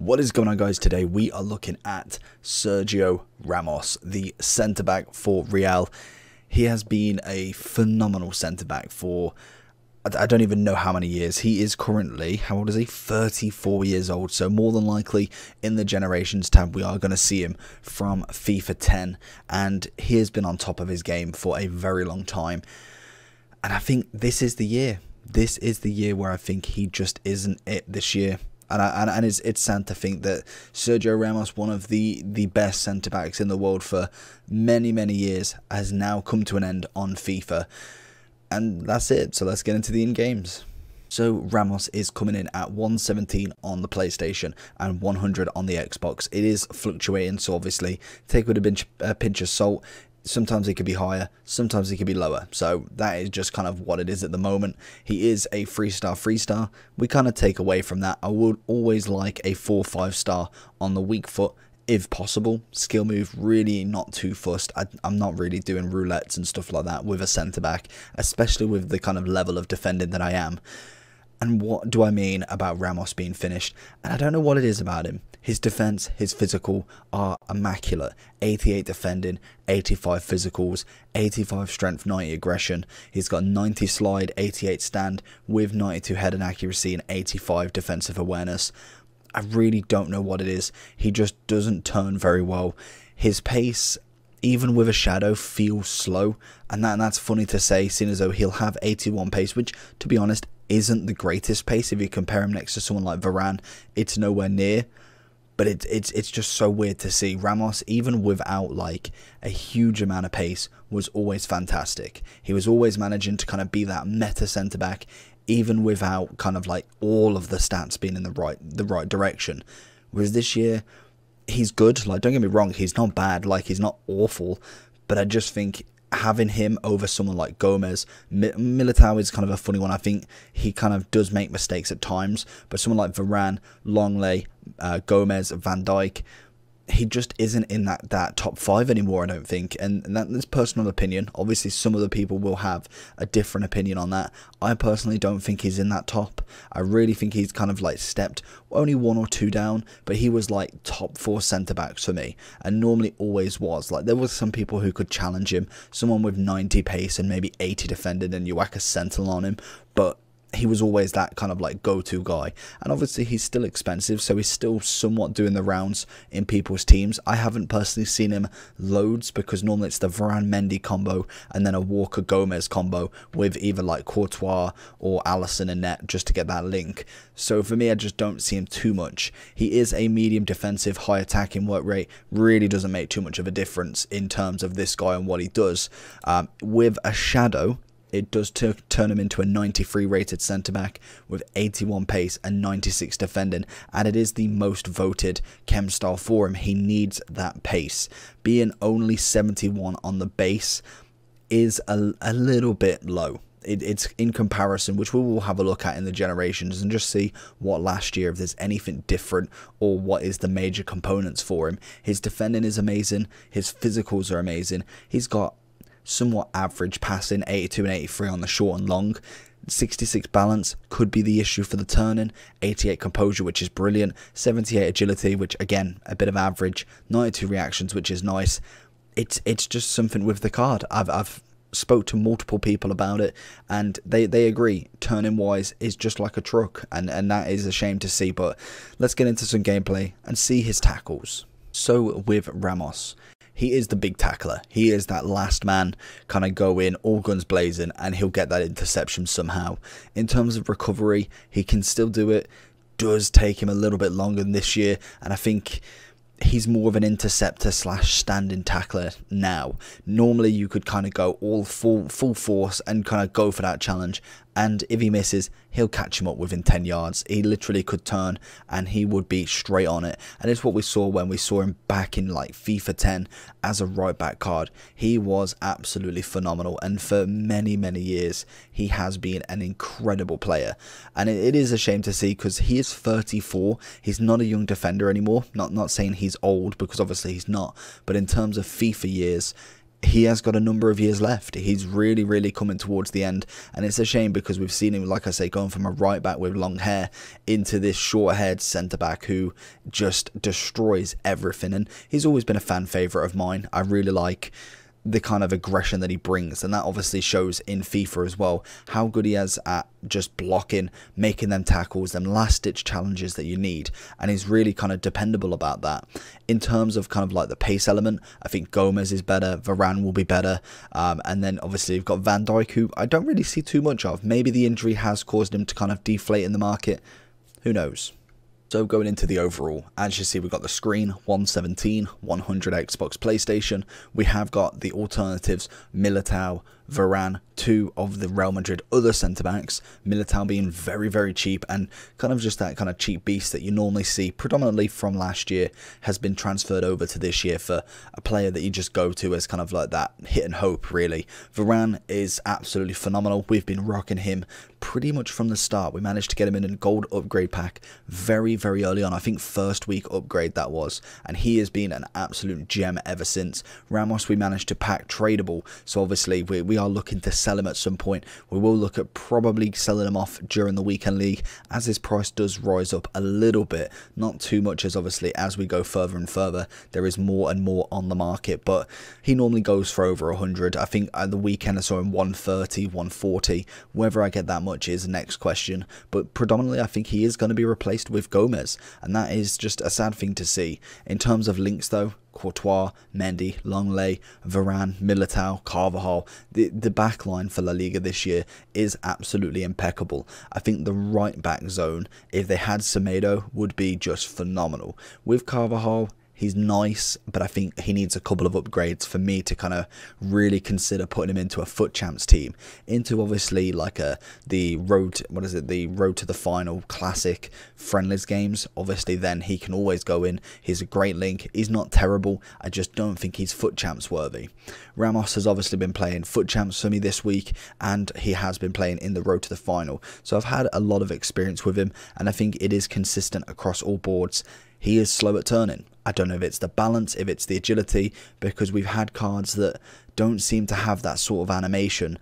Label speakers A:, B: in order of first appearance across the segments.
A: What is going on, guys? Today we are looking at Sergio Ramos, the centre-back for Real. He has been a phenomenal centre-back for, I don't even know how many years. He is currently, how old is he? 34 years old. So more than likely in the Generations tab we are going to see him from FIFA 10. And he has been on top of his game for a very long time. And I think this is the year. This is the year where I think he just isn't it this year. And it's sad to think that Sergio Ramos, one of the best centre-backs in the world for many years, has now come to an end on FIFA. And that's it. So let's get into the in-games. So Ramos is coming in at 117 on the PlayStation and 100 on the Xbox. It is fluctuating, so obviously take it with a pinch of salt. Sometimes it could be higher, sometimes it could be lower. So that is just kind of what it is at the moment. He is a 3-star. We kind of take away from that. I would always like a 4-5 star on the weak foot if possible. Skill move, really not too fussed. I'm not really doing roulettes and stuff like that with a centre-back, especially with the kind of level of defending that I am. And what do I mean about Ramos being finished? And I don't know what it is about him. His defense, his physical are immaculate. 88 defending, 85 physicals, 85 strength, 90 aggression. He's got 90 slide, 88 stand with 92 head and accuracy and 85 defensive awareness. I really don't know what it is. He just doesn't turn very well. His pace, even with a shadow, feels slow. And that's funny to say, seeing as though he'll have 81 pace, which, to be honest, isn't the greatest pace. If you compare him next to someone like Varane, it's nowhere near. But it's just so weird to see. Ramos, even without like a huge amount of pace, was always fantastic. He was always managing to kind of be that meta centre back, even without kind of like all of the stats being in the right direction. Whereas this year, he's good. Like, don't get me wrong, he's not bad. Like, he's not awful. But I just think having him over someone like Gomez, Militao is kind of a funny one. I think he kind of does make mistakes at times, but someone like Varane, Longley, Gomez, Van Dijk, he just isn't in that top 5 anymore, I don't think. And that's personal opinion. Obviously, some other people will have a different opinion on that. I personally don't think he's in that top. I really think he's kind of like stepped only 1 or 2 down, but he was like top 4 centre-backs for me, and normally always was. Like, there was some people who could challenge him, someone with 90 pace and maybe 80 defending, and you whack a sentinel on him, but he was always that kind of like go-to guy. And obviously he's still expensive, so he's still somewhat doing the rounds in people's teams. I haven't personally seen him loads, because normally it's the Varane-Mendy combo and then a Walker-Gomez combo with either like Courtois or Alisson in net, just to get that link. So for me, I just don't see him too much. He is a medium defensive, high attacking work rate. Really doesn't make too much of a difference in terms of this guy and what he does. With a shadow, it does turn him into a 93 rated centre-back with 81 pace and 96 defending, and it is the most voted chem style for him. He needs that pace. Being only 71 on the base is a little bit low. It's in comparison, which we will have a look at in the Generations and just see what last year, if there's anything different or what is the major components for him. His defending is amazing. His physicals are amazing. He's got somewhat average passing, 82 and 83 on the short and long. 66 balance could be the issue for the turning. 88 composure, which is brilliant. 78 agility, which again, a bit of average. 92 reactions, which is nice. It's just something with the card. I've spoke to multiple people about it, and they agree. Turning wise is just like a truck, and that is a shame to see. But let's get into some gameplay and see his tackles. So with Ramos, he is the big tackler. He is that last man, kind of go in, all guns blazing, and he'll get that interception somehow. In terms of recovery, he can still do it. Does take him a little bit longer than this year, and I think he's more of an interceptor slash standing tackler now. Normally you could kind of go all full force and kind of go for that challenge, and if he misses, he'll catch him up within 10 yards. He literally could turn and he would be straight on it. And it's what we saw when we saw him back in like FIFA 10 as a right back card. He was absolutely phenomenal, and for many years he has been an incredible player. And it is a shame to see, because he is 34. He's not a young defender anymore. Not saying he's old, because obviously he's not, but in terms of FIFA years, he has got a number of years left. He's really, really coming towards the end, and it's a shame because we've seen him, like I say, going from a right back with long hair into this short-haired centre-back who just destroys everything, and he's always been a fan favourite of mine. I really like the kind of aggression that he brings, and that obviously shows in FIFA as well, how good he is at just blocking, making them tackles, them last ditch challenges that you need, and he's really kind of dependable about that. In terms of kind of like the pace element, I think Gomez is better, Varane will be better, and then obviously you've got Van Dijk, who I don't really see too much of. Maybe the injury has caused him to kind of deflate in the market, who knows. So going into the overall, as you see, we've got the screen, 117, 100 Xbox, PlayStation. We have got the alternatives, Militao, Varane, two of the Real Madrid other centre-backs, Militao being very, very cheap, and kind of just that kind of cheap beast that you normally see predominantly from last year has been transferred over to this year for a player that you just go to as kind of like that hit and hope, really. Varane is absolutely phenomenal. We've been rocking him pretty much from the start. We managed to get him in a gold upgrade pack very, very early on. I think first week upgrade that was, and he has been an absolute gem ever since. Ramos we managed to pack tradable, so obviously we are looking to sell him at some point. We will look at probably selling him off during the weekend league as his price does rise up a little bit, not too much, as obviously as we go further and further there is more and more on the market, but he normally goes for over 100. I think at the weekend I saw him 130, 140. Whether I get that much is the next question, but predominantly I think he is going to be replaced with Gomez, and that is just a sad thing to see. In terms of links though, Courtois, Mendy, Longley, Varane, Militao, Carvajal, the back line for La Liga this year is absolutely impeccable. I think the right back zone, if they had Semedo, would be just phenomenal. With Carvajal, he's nice, but I think he needs a couple of upgrades for me to kind of really consider putting him into a FUT Champs team, into obviously like the road to the final classic friendlies games. Obviously then he can always go in. He's a great link. He's not terrible. I just don't think he's FUT Champs worthy. Ramos has obviously been playing FUT Champs for me this week, and he has been playing in the road to the final. So I've had a lot of experience with him, and I think it is consistent across all boards. He is slow at turning. I don't know if it's the balance, if it's the agility, because we've had cards that don't seem to have that sort of animation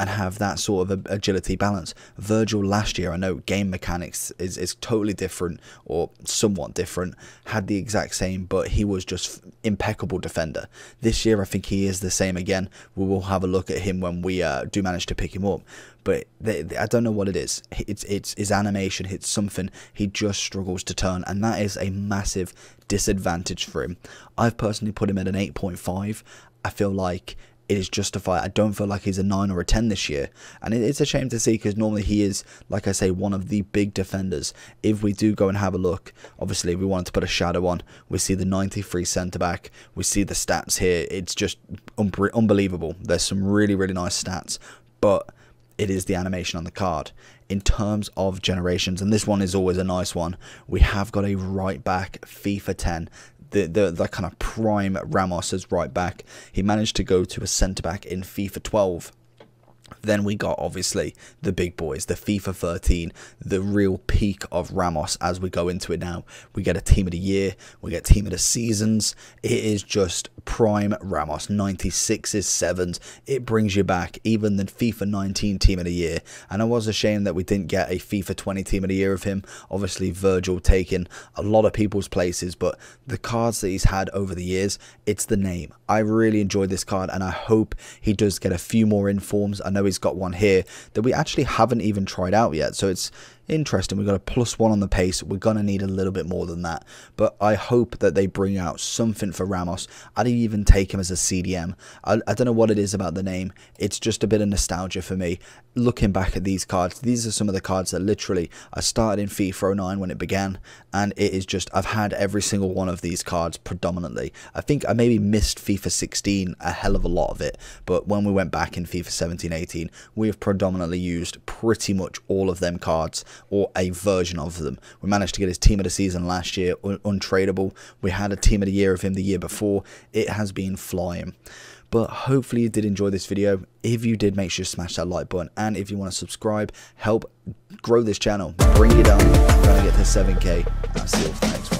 A: and have that sort of agility balance. Virgil last year, I know game mechanics is totally different, or somewhat different, had the exact same, but he was just impeccable defender. This year I think he is the same again. We will have a look at him when we do manage to pick him up, but I don't know what it is. It's his animation, it's something, he just struggles to turn, and that is a massive disadvantage for him. I've personally put him at an 8.5. I feel like it is justified. I don't feel like he's a 9 or a 10 this year, and it's a shame to see, because normally he is, like I say, one of the big defenders. If we do go and have a look, obviously if we wanted to put a shadow on, we see the 93 centre back, we see the stats here. It's just unbelievable. There's some really, really nice stats, but it is the animation on the card. In terms of generations, and this one is always a nice one, we have got a right back FIFA 10. The kind of prime Ramos as right back. He managed to go to a centre back in FIFA 12. Then we got obviously the big boys, the FIFA 13, the real peak of Ramos as we go into it now. We get a team of the year, we get team of the seasons. It is just prime Ramos, 96s, 7s. It brings you back. Even the FIFA 19 team of the year. And I was ashamed that we didn't get a FIFA 20 team of the year of him. Obviously Virgil taking a lot of people's places, but the cards that he's had over the years, it's the name. I really enjoyed this card, and I hope he does get a few more informs. I know he's got one here that we actually haven't even tried out yet, so it's interesting. We've got a +1 on the pace. We're gonna need a little bit more than that, but I hope that they bring out something for Ramos. I'd even take him as a CDM. I don't know what it is about the name. It's just a bit of nostalgia for me. Looking back at these cards, these are some of the cards that literally I started in FIFA 09 when it began, and it is just, I've had every single one of these cards predominantly. I think I maybe missed FIFA 16 a hell of a lot of it, but when we went back in FIFA 17, 18, we have predominantly used pretty much all of them cards, or a version of them. We managed to get his team of the season last year, untradeable. We had a team of the year of him the year before. It has been flying. But hopefully you did enjoy this video. If you did, make sure you smash that like button, and if you want to subscribe, help grow this channel, bring it on. We're trying to get to 7K. I'll see you for the next one.